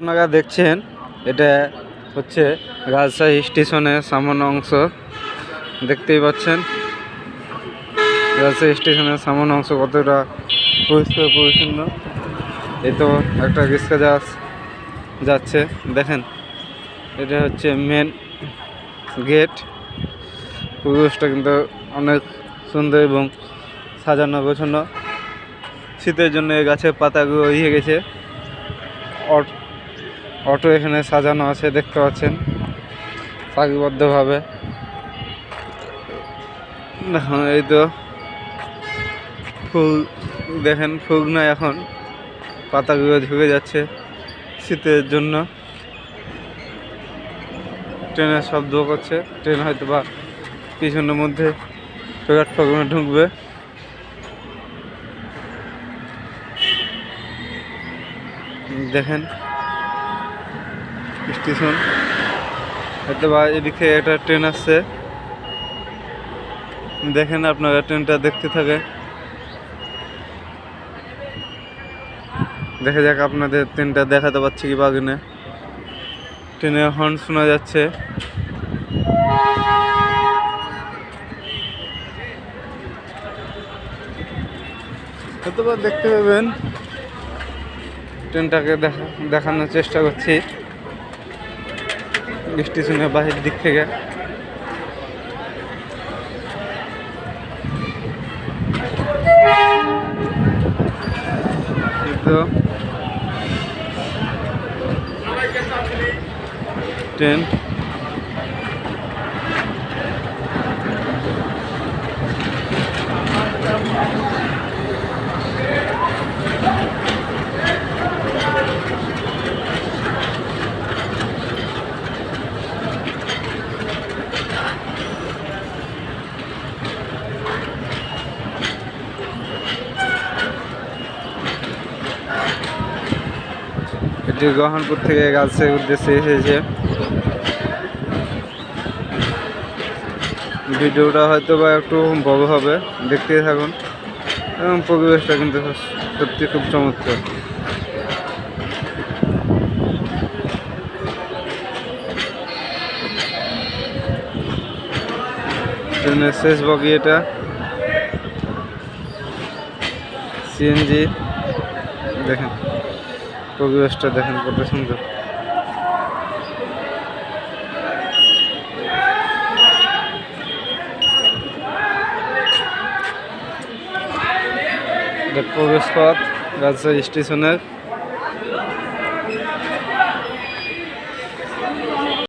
আপনারা দেখছেন এটা হচ্ছে রাজশাহী স্টেশনের সামনের অংশ। দেখতেই পাচ্ছেন রাজশাহী স্টেশনের সামনের অংশ কতটা পরিষ্কার পরিচ্ছন্ন। এই তো একটা রিক্সা যাচ্ছে, দেখেন এটা হচ্ছে মেন গেট। পরিবেশটা কিন্তু অনেক সুন্দর এবং সাজানো গোছানো। শীতের জন্য এই গাছের পাতাগুলো ইয়ে গেছে। অটো এখানে সাজানো আছে, দেখতে পাচ্ছেন সারিবদ্ধভাবে। এই তো ফুল, দেখেন ফুল না, এখন পাতাগুলো ঝুঁকে যাচ্ছে শীতের জন্য। ট্রেনের শব্দ করছে, ট্রেন হয়তো বা পিছনের মধ্যে প্ল্যাটফর্মে ঢুকবে। দেখেন স্টেশন, হয়তো বা এদিক থেকে একটা ট্রেন আসছে। দেখেন আপনারা ট্রেনটা দেখতে থাকে, দেখা যাক আপনাদের ট্রেনটা দেখাতে পারছি কি বাগিনে। ট্রেনের হর্ন শোনা যাচ্ছে। হয়তো বা দেখতে পাবেন, ট্রেনটাকে দেখানোর চেষ্টা করছি স্টেশনের বাহির দিক থেকে। ট্রেন এটি গহনপুর থেকে রাজশাহীর উদ্দেশ্যে এসেছে। ভিডিওটা হয়তো বা একটু বড় হবে, দেখতেই থাকুন। এবং পরিবেশটা কিন্তু সত্যি খুব চমৎকার। ট্রেনের শেষ বগি এটা, সিএনজি। দেখেন পরিবেশটা, দেখেন কত সুন্দর। প্রবেশ পথ রাজশাহী স্টেশনের।